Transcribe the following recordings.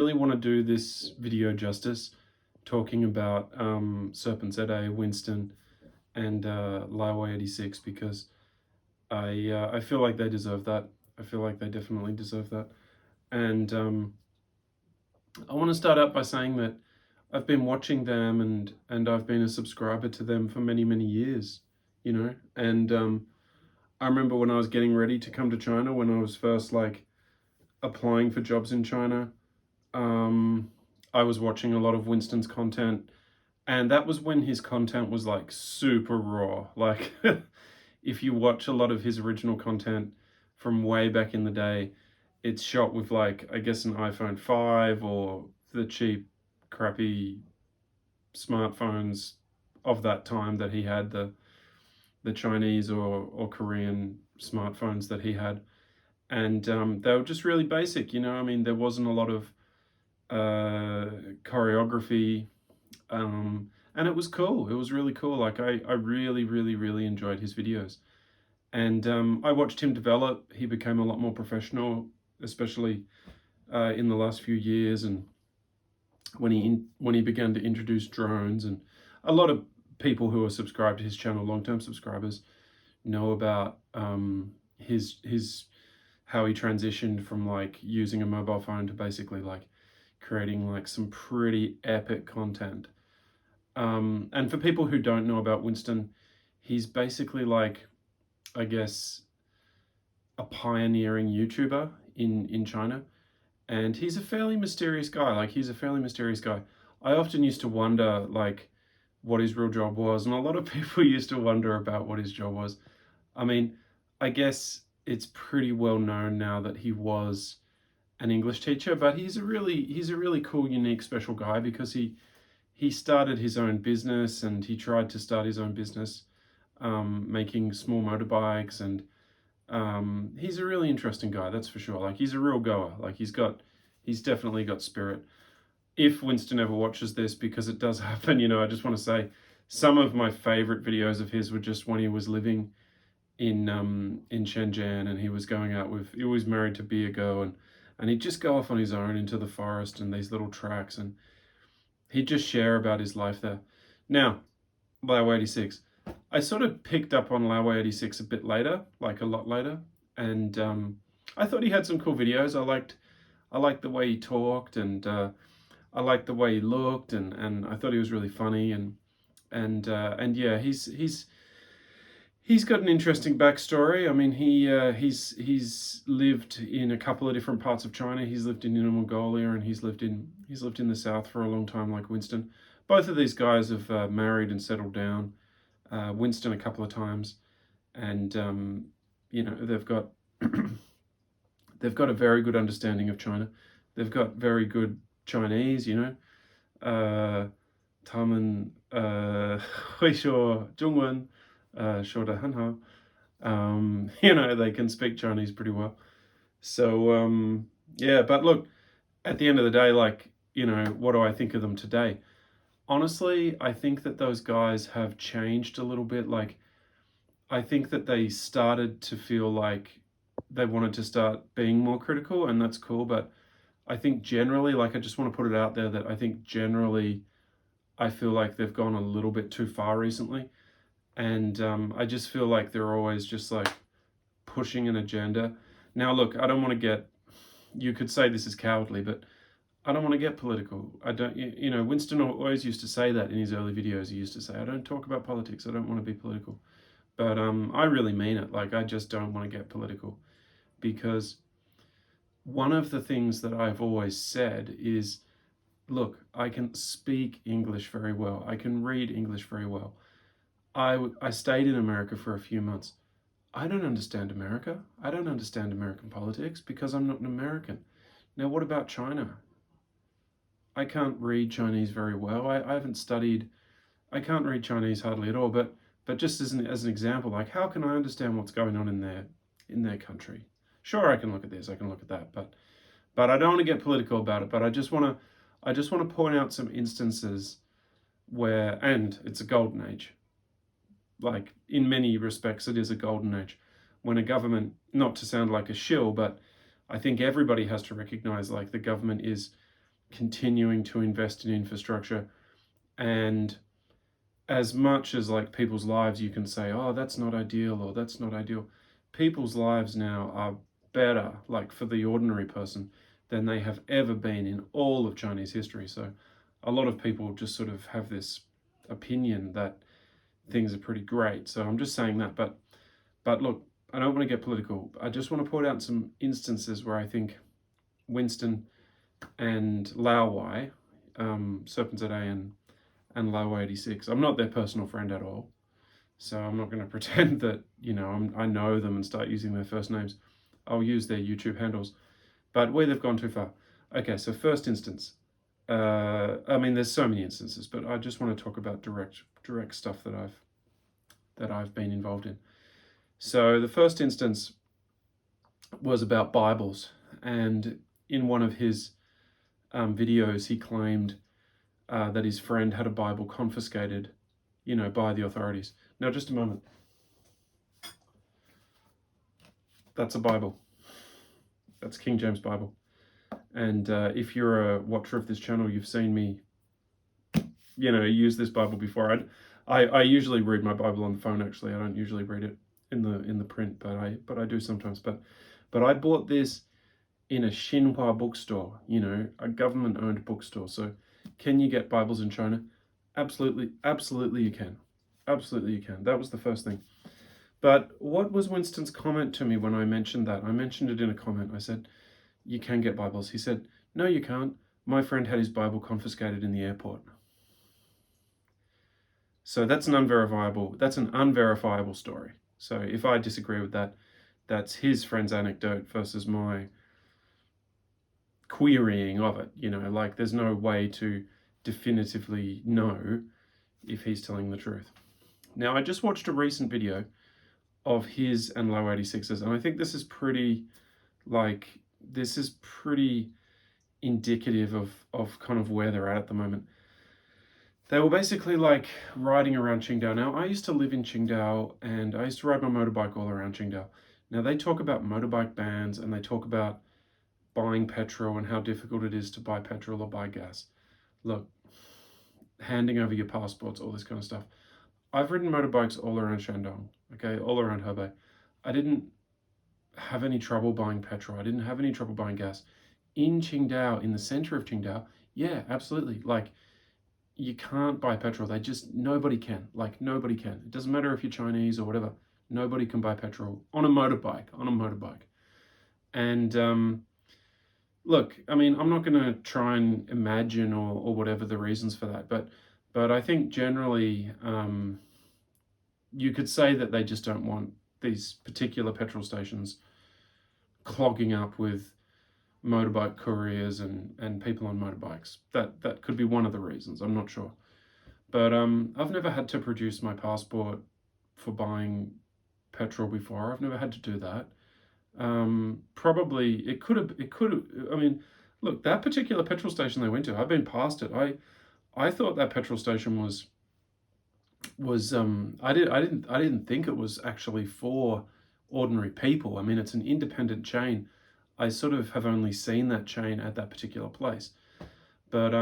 Really want to do this video justice, talking about Serpentza, Winston, and Laowhy86, because I feel like they deserve that. I feel like they definitely deserve that. And I want to start out by saying that I've been watching them, and I've been a subscriber to them for many years, And I remember when I was getting ready to come to China, when I was first like applying for jobs in China. I was watching a lot of Winston's content, and that was when his content was like super raw. Like, if you watch a lot of his original content from way back in the day, it's shot with like, I guess, an iPhone 5 or the cheap, crappy smartphones of that time that he had, the Chinese or Korean smartphones that he had. And they were just really basic, I mean, there wasn't a lot of choreography, and it was cool. It was really cool. Like, I really enjoyed his videos, and I watched him develop. He became a lot more professional, especially in the last few years, and when he began to introduce drones. And a lot of people who are subscribed to his channel, long-term subscribers, know about his how he transitioned from like using a mobile phone to basically like creating like some pretty epic content. And for people who don't know about Winston, he's basically like, I guess, a pioneering YouTuber in China. And he's a fairly mysterious guy. I often used to wonder like what his real job was, and a lot of people used to wonder about what his job was. I mean, I guess it's pretty well known now that he was an English teacher, but he's a really cool, unique, special guy, because he started his own business, and he tried to start his own business making small motorbikes. And he's a really interesting guy, that's for sure. Like, he's a real goer. Like, he's definitely got spirit. If Winston ever watches this, because it does happen, I just want to say some of my favorite videos of his were just when he was living in Shenzhen, and he was married to be a girl, and he'd just go off on his own into the forest and these little tracks, and he'd just share about his life there. Now, Laowhy86. I sort of picked up on Laowhy86 a bit later, like a lot later, and I thought he had some cool videos. I liked the way he talked, and I liked the way he looked, and I thought he was really funny, and yeah, he's got an interesting backstory. I mean, he's lived in a couple of different parts of China. He's lived in Inner Mongolia, and he's lived in the south for a long time, like Winston. Both of these guys have married and settled down. Winston a couple of times, and they've got they've got a very good understanding of China. They've got very good Chinese, Tamen Huisho Zhongwen. They can speak Chinese pretty well. So yeah, but look, at the end of the day, like, what do I think of them today? Honestly, I think that those guys have changed a little bit. Like, I think that they started to feel like they wanted to start being more critical, and that's cool. But I think generally, like, I just want to put it out there that I think generally I feel like they've gone a little bit too far recently. And I just feel like they're always just like pushing an agenda. Now, look, I don't want to get, you could say this is cowardly, but I don't want to get political. I don't, Winston always used to say that in his early videos. He used to say, I don't talk about politics. I don't want to be political. But I really mean it. Like, I just don't want to get political, because one of the things that I've always said is, look, I can speak English very well. I can read English very well. I stayed in America for a few months. I don't understand America. I don't understand American politics because I'm not an American. Now, what about China? I can't read Chinese very well. I haven't studied. I can't read Chinese hardly at all. But just as an example, like, how can I understand what's going on in their country? Sure, I can look at this. I can look at that. But I don't want to get political about it. But I just want to point out some instances where, and it's a golden age. Like, in many respects, it is a golden age, when a government, not to sound like a shill, but I think everybody has to recognize, like, the government is continuing to invest in infrastructure. And as much as like people's lives, you can say, oh, that's not ideal or that's not ideal. People's lives now are better, like for the ordinary person, than they have ever been in all of Chinese history. So a lot of people just sort of have this opinion that things are pretty great. So I'm just saying that. But look, I don't want to get political. I just want to point out some instances where I think Winston and Laowhy, Serpentza and Laowhy86. I'm not their personal friend at all, so I'm not going to pretend that, you know, I know them and start using their first names. I'll use their YouTube handles, but where they've gone too far. Okay, so first instance. I mean, there's so many instances, but I just want to talk about direct stuff that I've been involved in. So the first instance was about Bibles, and in one of his videos, he claimed that his friend had a Bible confiscated, you know, by the authorities. Now, just a moment. That's a Bible. That's King James Bible. And if you're a watcher of this channel, you've seen me, you know, use this Bible before. I usually read my Bible on the phone. Actually, I don't usually read it in the print, but I do sometimes. But I bought this in a Xinhua bookstore, you know, a government-owned bookstore. So, can you get Bibles in China? Absolutely, absolutely you can. Absolutely you can. That was the first thing. But what was Winston's comment to me when I mentioned that? I mentioned it in a comment. I said, you can get Bibles. He said, no, you can't. My friend had his Bible confiscated in the airport. So that's an unverifiable story. So if I disagree with that, that's his friend's anecdote versus my querying of it. You know, like there's no way to definitively know if he's telling the truth. Now, I just watched a recent video of his and Laowhy86's, and I think this is pretty indicative of kind of where they're at the moment. They were basically like riding around Qingdao. Now, I used to live in Qingdao and I used to ride my motorbike all around Qingdao. Now, they talk about motorbike bans and they talk about buying petrol and how difficult it is to buy petrol or buy gas. Look, handing over your passports, all this kind of stuff. I've ridden motorbikes all around Shandong, okay, all around Hebei. I didn't have any trouble buying petrol. I didn't have any trouble buying gas. In Qingdao, in the center of Qingdao, yeah, absolutely. Like, you can't buy petrol. Nobody can. Like, nobody can. It doesn't matter if you're Chinese or whatever. Nobody can buy petrol on a motorbike, And, look, I mean, I'm not going to try and imagine or whatever the reasons for that, but I think generally you could say that they just don't want these particular petrol stations clogging up with motorbike couriers and people on motorbikes. That could be one of the reasons. I'm not sure. But I've never had to produce my passport for buying petrol before. I've never had to do that. Probably it could have, I mean, look, that particular petrol station they went to, I've been past it. I thought that petrol station was I didn't think it was actually for ordinary people. I mean, it's an independent chain. I sort of have only seen that chain at that particular place. But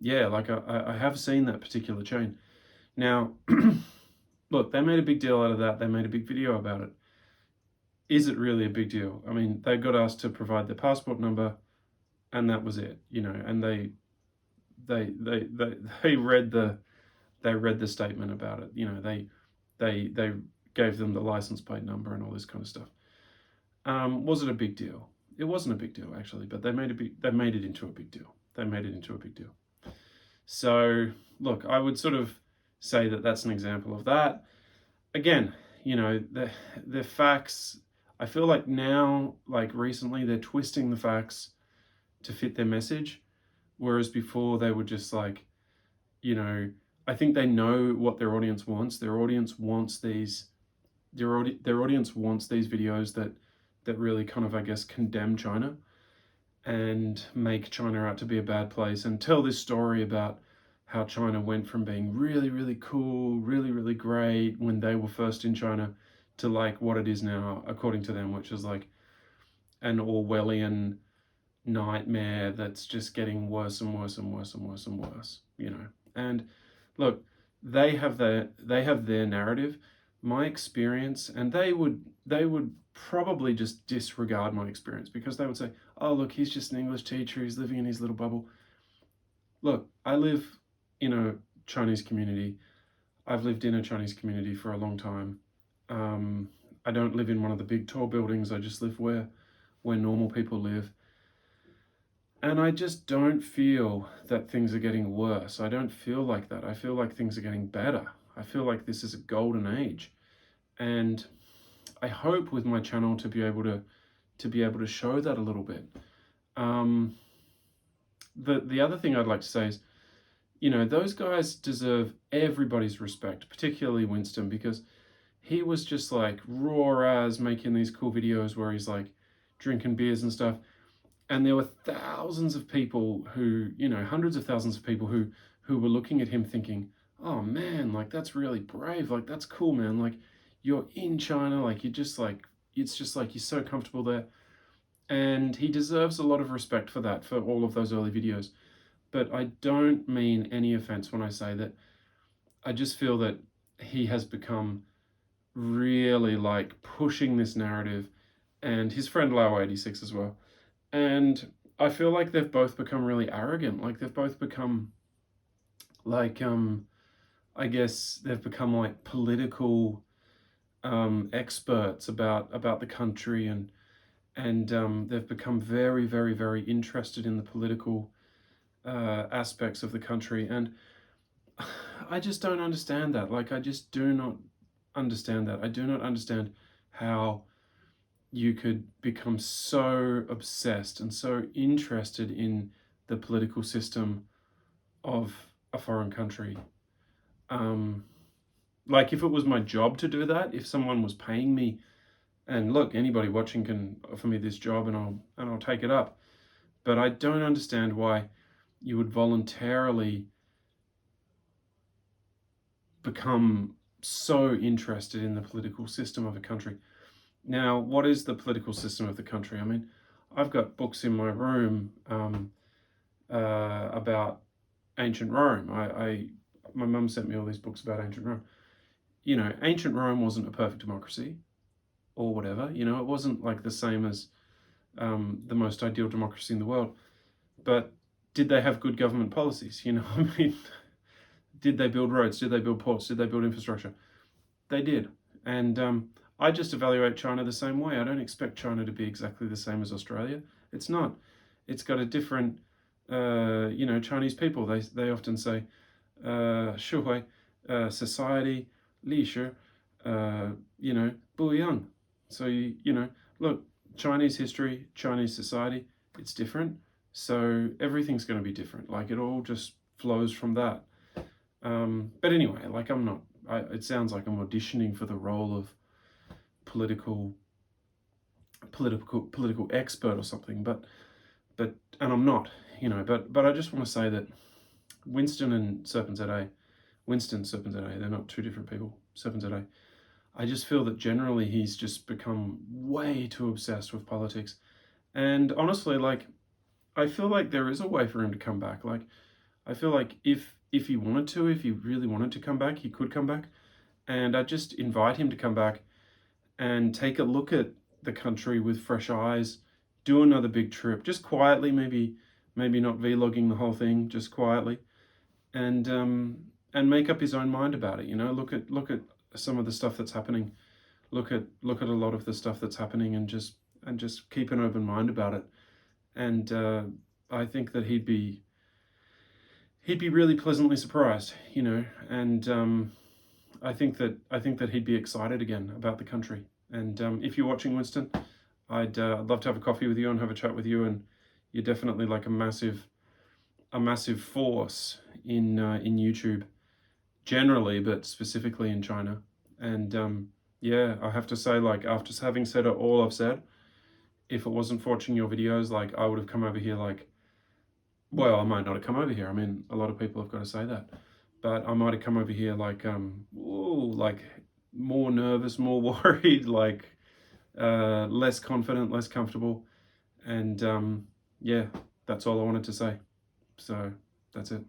yeah, like I have seen that particular chain. Now, look, they made a big deal out of that. They made a big video about it. Is it really a big deal? I mean, they got asked to provide their passport number, and that was it, you know. And they read the statement about it, you know. They gave them the license plate number and all this kind of stuff. Was it a big deal? It wasn't a big deal actually, but they made it into a big deal. They made it into a big deal. So look, I would sort of say that that's an example of that. Again, you know, the facts. I feel like now, like recently, they're twisting the facts to fit their message, whereas before they were just like, you know, I think they know what their audience wants. Their audience wants these. Their audience wants these videos that really kind of, I guess, condemn China and make China out to be a bad place and tell this story about how China went from being really, really cool, really, really great when they were first in China to like what it is now, according to them, which is like an Orwellian nightmare that's just getting worse and worse and worse and worse and worse, you know. And look, they have their narrative, my experience, and they would probably just disregard my experience because they would say, "Oh, look, he's just an English teacher, he's living in his little bubble." Look, I live in a Chinese community. I've lived in a Chinese community for a long time. Um, I don't live in one of the big tall buildings. I just live where normal people live. And I just don't feel that things are getting worse. I don't feel like that. I feel like things are getting better. I feel like this is a golden age. And I hope with my channel to be able to show that a little bit. Um, the other thing I'd like to say is, you know, those guys deserve everybody's respect, particularly Winston, because he was just like raw as making these cool videos where he's like drinking beers and stuff. And there were thousands of people who, you know, hundreds of thousands of people who were looking at him thinking, "Oh man, like that's really brave. Like that's cool, man. Like you're in China, like you're just like it's just like you're so comfortable there." And he deserves a lot of respect for that, for all of those early videos. But I don't mean any offense when I say that I just feel that he has become really like pushing this narrative, and his friend Laowhy86 as well. And I feel like they've both become really arrogant. Like they've both become like I guess they've become like political experts about the country, and they've become very, very, very interested in the political aspects of the country. And I just don't understand that. Like I just do not understand that. I do not understand how you could become so obsessed and so interested in the political system of a foreign country. Um, like if it was my job to do that, if someone was paying me, and look, anybody watching can offer me this job and I'll take it up. But I don't understand why you would voluntarily become so interested in the political system of a country. Now, what is the political system of the country? I mean, I've got books in my room about ancient Rome. My mum sent me all these books about ancient Rome. You know, ancient Rome wasn't a perfect democracy or whatever. You know, it wasn't like the same as the most ideal democracy in the world. But did they have good government policies? You know, I mean, did they build roads? Did they build ports? Did they build infrastructure? They did. And I just evaluate China the same way. I don't expect China to be exactly the same as Australia. It's not. It's got a different, you know, Chinese people. They often say, 社会, society, 历史, you know, 不一样. So, you know, look, Chinese history, Chinese society, it's different. So everything's going to be different. Like it all just flows from that. But anyway, like it sounds like I'm auditioning for the role of political expert or something, but and I'm not, you know, but I just want to say that Winston and Serpentza, they're not two different people. Serpentza, I just feel that generally he's just become way too obsessed with politics. And honestly, like, I feel like there is a way for him to come back. Like, I feel like if he wanted to, if he really wanted to come back, he could come back. And I just invite him to come back and take a look at the country with fresh eyes, do another big trip, just quietly, maybe not vlogging the whole thing, just quietly, and make up his own mind about it. You know, look at some of the stuff that's happening, look at a lot of the stuff that's happening, and just keep an open mind about it. And I think that he'd be really pleasantly surprised, you know, and I think that he'd be excited again about the country. And if you're watching, Winston, I'd love to have a coffee with you and have a chat with you. And you're definitely like a massive force in YouTube generally, but specifically in China. And yeah, I have to say, like, after having said all I've said, if it wasn't for watching your videos, like, I would have come over here like, well, I might not have come over here. I mean, a lot of people have got to say that. But I might have come over here like, like more nervous, more worried, like less confident, less comfortable. And yeah, that's all I wanted to say. So that's it.